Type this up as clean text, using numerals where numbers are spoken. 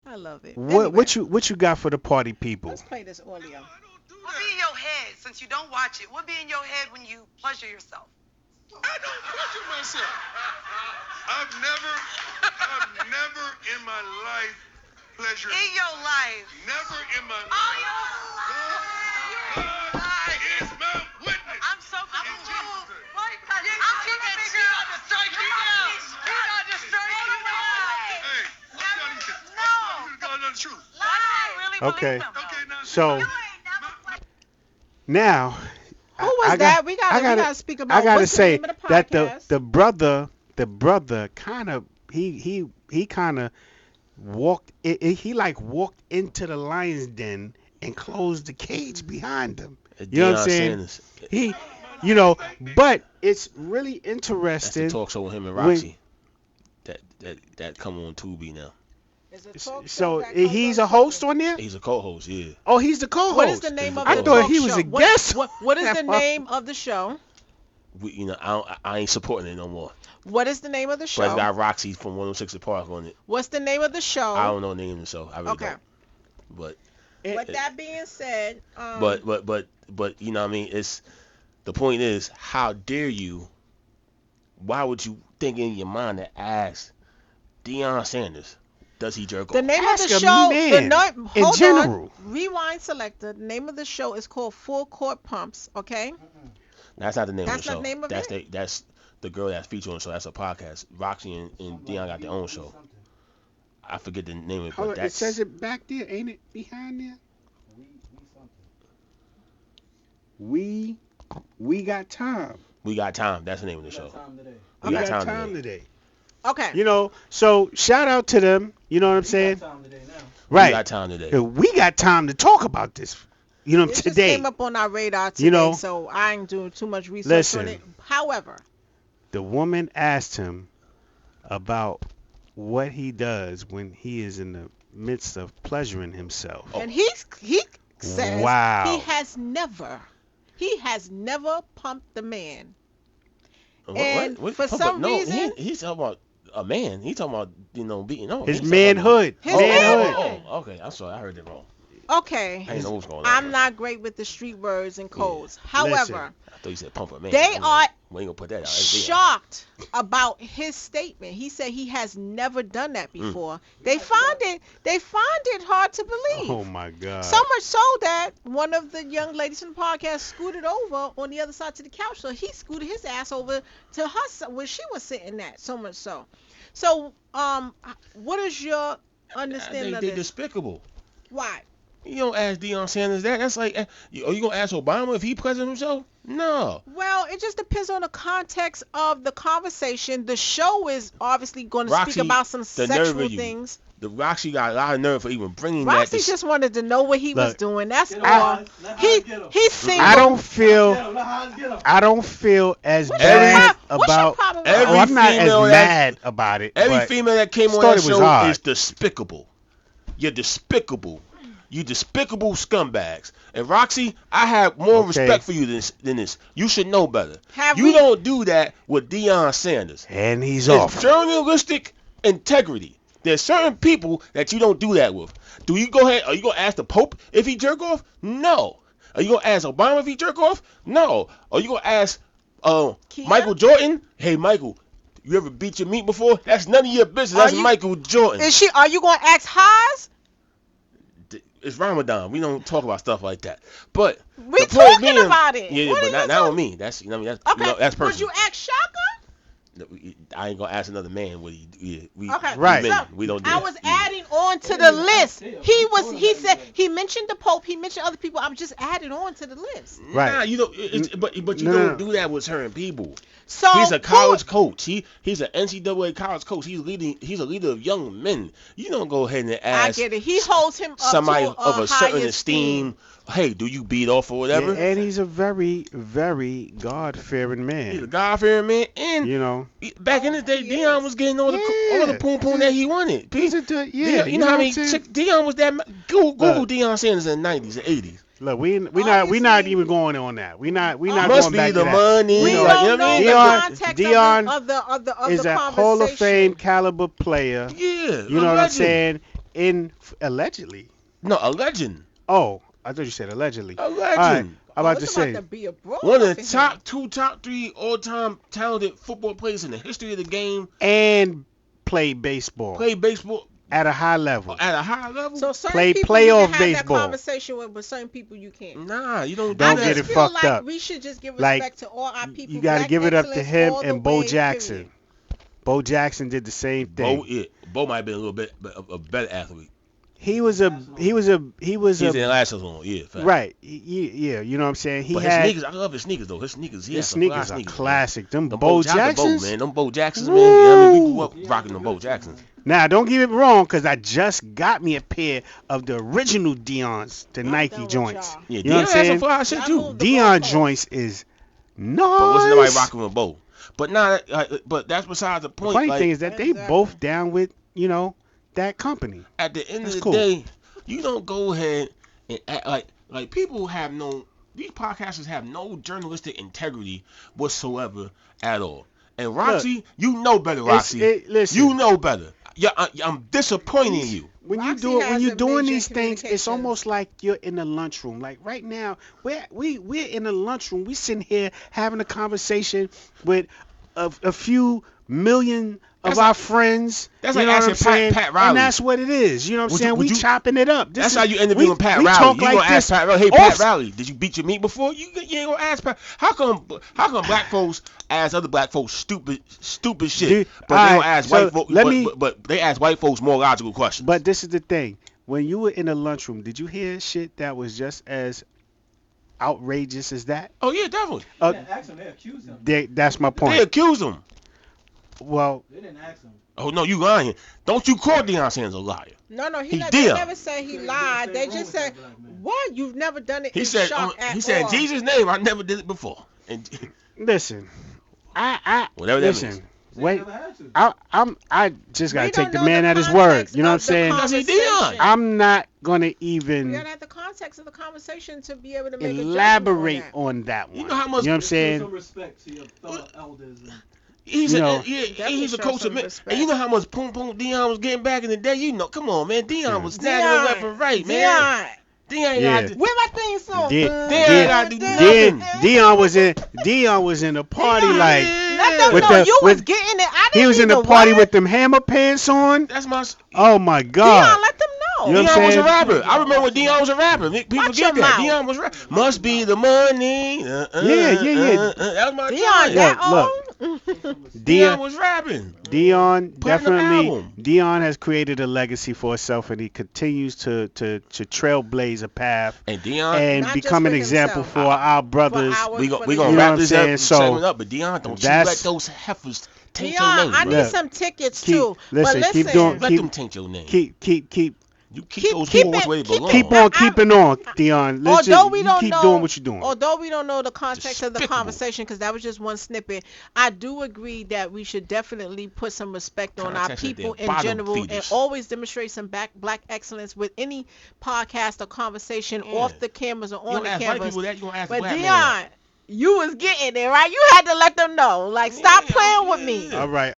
I love it. What Anyway, what you got for the party people? let's play this audio. What be in your head since you don't watch it? What be in your head when you pleasure yourself? I don't pleasure myself. I've never in my life pleasured. In your life. Never in my All life. your God is my witness. I'm so In Jesus' confused. name. What? I'm trying to figure out. He not to strike you down. Hey, I'm telling you. No. I'm telling you the truth. Why do I really Okay. believe him? Okay, now. So You ain't never played. now, Who was that? We gotta speak about. I gotta what's the say name of the that podcast? the brother kind of he kind of he like walked into the lion's den and closed the cage behind him. You know what I'm Deion saying? Sanders. He, but it's really That's the interesting. talk show with him and when- Roxy. That come on Tubi now. Is it talk show So that comes he's on a host Tubi? on there? He's a co-host, yeah. Oh, he's the co-host. What is the name of I the thought talk he was show? a guest. What is the name of the show? I ain't supporting it no more. What is the name of the But it's show? got Roxy from 106 Park on it. What's the name of the show? I don't know the name of the show. I really Okay. don't. But With that being said, but you know what I mean? It's the point is, how dare you? Why would you think in your mind to ask Deion Sanders, does he jerk the off? name Ask of the a show. man in Hold general. on. Rewind selector. The name of the show is called Full Court Pumps. Okay. That's not the name That's of the show. not the name of it? That's the girl that's featured on the show. That's a podcast. Roxy and Deion got their own show. I forget the name of it, Hold but on, it that's says it back there, ain't it? Behind there. We got time. We Got Time. That's the name of the show. We got time today. Okay. So shout out to them. You know what I'm saying? We Right. got time today. We got time to talk about this. It just Today. came up on our radar today, so I ain't doing too much research Listen. on it. However, The woman asked him about what he does when he is in the midst of pleasuring himself. and he says Wow. he has never pumped the man. And for Pump some up? No, reason- he's talking about a man. He's talking about beating on His He's talking about- manhood. His manhood. manhood. Okay. I'm sorry. I heard it wrong. Okay. I didn't know what was going on. I'm not great with the street words and codes. However, I thought you said pump a man. They are We ain't gonna put that out. shocked about his statement. He said he has never done that before. They find it hard to believe. Oh my God. So much so that one of the young ladies from the podcast scooted over on the other side to the couch, so he scooted his ass over to her where she was sitting at. So much so. So, what is your understanding of They this? despicable. Why? You don't ask Deion Sanders that. That's like, are you gonna ask Obama if he president himself? No. Well, it just depends on the context of the conversation. The show is obviously going to Roxy, speak about some the nerve sexual of you. things. The Roxy got a lot of nerve for even bringing Roxy that. just wanted to know what he was Look, doing. That's all. Let He single. I don't feel as bad What's your about. problem with every Oh, I'm not as female mad about it. Every but female that came on thought that it was show hard. is despicable. You're despicable. You despicable scumbags. And Roxy, I have more Okay. respect for you than this. You should know better. Have You we- don't do that with Deion Sanders. And he's It's off. journalistic integrity. There's certain people that you don't do that with. Do you go ahead? Are you gonna ask the Pope if he jerk off? No. Are you gonna ask Obama if he jerk off? No. Are you gonna ask Kia? Michael Jordan? Hey Michael, you ever beat your meat before? That's none of your business. That's Michael Jordan. Are you going to ask Haas? It's Ramadan. We don't talk about stuff like that. But We the point talking being- about it. Yeah, What but are not you not talking- with me. That's that's Okay. that's Would personal. you ask Shaka? I ain't gonna ask another man what he. Yeah, we Okay. Right. men, So, we don't do I that. was Yeah. adding on to the list. He said he mentioned the Pope. He mentioned other people. I'm just adding on to the list. Right. Nah, you don't. But you No, don't no. do that with certain people. So He's a college coach. He's an NCAA college coach. He's a leader of young men. You don't go ahead and I ask get it. He holds him up somebody to of a certain higher esteem. Hey, do you beat off or whatever? And he's a very, very God-fearing He's a man. God-fearing man. And You know. back in the day, he Deion is. was getting all the Yeah. poom poom that he wanted. He's a yeah. You know how what many I'm saying? chicks Deion was that? Google Look. Deion Sanders in the 90s and 80s. Look, we not Obviously- even going on that. We not Must going be back the to that. money. We know, like, don't you know know what I the mean? Deion- context Deion of the Is conversation. a Hall of Fame caliber player. Yeah. You know what I'm saying? allegedly. No, a legend. Oh, I thought you said allegedly. A All right, legend. I'm about to it's say. about to be a brawl One of up the in top 2, top 3 all-time talented football players in the history of the game. And play baseball. Play baseball at a high level. at a high level. So certain Play people you playoff can have baseball. that conversation with, but certain people you can't. Nah, you don't Don't do get that. it feel fucked like up. we should just give Like, respect to all our people. You got to Black give it up to excellence him all the and Bo way, Jackson. period. Bo Jackson did the same thing. Bo might have been a little bit of a better athlete. He was a He's in last season, yeah. Fact. Right. Yeah, you know what I'm saying? But his sneakers, I love his sneakers though. His sneakers, his sneakers are classic. Man. Them Bo Jacksons, man. Them Bo Jacksons, man. Yeah, I mean, we grew up rocking them Bo Jacksons. Now, don't get it wrong, because I just got me a pair of the original Dion's, the I'm done Nike with joints. y'all. Yeah, You know what I'm Deion had some saying? fly shit Y'all too. moved the Dion goalpost. joints is nice. But wasn't nobody rocking with Bo. But nah, but that's besides the The point. funny like, thing is that they Exactly. both down with, that company. at the end That's of the cool. day, you don't go ahead and act like people have no. These podcasters have no journalistic integrity whatsoever at all. And Roxy, you know better, Roxy. Listen, You know better. Yeah, I'm disappointing in you. when Roxy you're hasn't doing mentioned these things, it's communications. almost like you're in the lunchroom. Like right now, we're in the lunchroom. We sitting here having a conversation with a few million of That's our like- friends. that's you like know what I'm asking Pat- saying? Pat Riley. And that's what it is. You know what I'm Would you- saying? would We you- chopping it up. That's how you interviewing Pat we Riley. talk You like gonna ask this Pat Riley, hey Pat off- Riley, did you beat your meat before? You ain't gonna ask Pat. How come black folks ask other black folks stupid shit, Dude, but they alright, don't ask so white folks. let me- But they ask white folks more logical questions. But this is the thing. When you were in the lunchroom, did you hear shit that was just as outrageous as that? oh yeah, definitely. Uh, They didn't ask him, they accused him. that's my They point. accuse him. Well, They didn't ask him. Oh no, you lying. Don't you call Deion Sanders a liar. No, He they did. never said he lied. They just said, "What? You've never done it." He in said shock at he said all. Jesus' name. I never did it before. And listen, I Whatever that listen. means. Wait, Never had to. I just gotta We take don't the know man the at his word. context You know what I'm of the saying? Because he conversation. Deion. I'm not gonna We even gotta have the context of the conversation to be able to make elaborate a on that one. You know how much- You know what I'm Show saying? some respect to your fellow elders. And He's You a know, he's a show coach some of men. respect. And you know how much poom Deion was getting back in the day. You know, come on, man. Deion was snagging Deion, the left and right, man. Deion ain't Yeah. got to. Where my theme song? Did- Deion gotta do Then nothing. Dion was in the party Deion, like Let them With know the- you was with- getting it. I didn't he was in the either. party What? with them hammer pants on. That's my. Oh my Deion, God! let them know. You know what I'm Deion was a saying? rapper. I remember when Deion was a rapper. People Watch forget your that. mouth. Deion was a rapper. Must be the money. Yeah. That was my Deion, time. that Look, old? Deion was rapping. Dion Platinum definitely. album. Dion has created a legacy for himself, and he continues to trailblaze a path And Deion, and Not become just an for example himself. for our brothers. we for gonna the- You know wrap what I'm this saying? up, So, segment up. But Deion, don't you that's- let those heifers taint your Deion, name. I bro. need Look, some tickets keep- too. listen, but keep listen, doing- Let keep- them taint your name. Keep You keep keep- those keep horns it- where they keep it- belong. keep on keeping on, Dion. Let's although just, we you don't keep know, doing what you're doing. although we don't know the context of the Despicable. conversation, because that was just one snippet, I do agree that we should definitely put some respect on our Context of people their in bottom general and feeders. always demonstrate some black excellence with any podcast or conversation Yeah. off the cameras or You on don't the ask white cameras. people that. You gonna ask But black men Deion, you was getting it right. You had to let them know. Like, stop Yeah, playing with me. yeah. All right.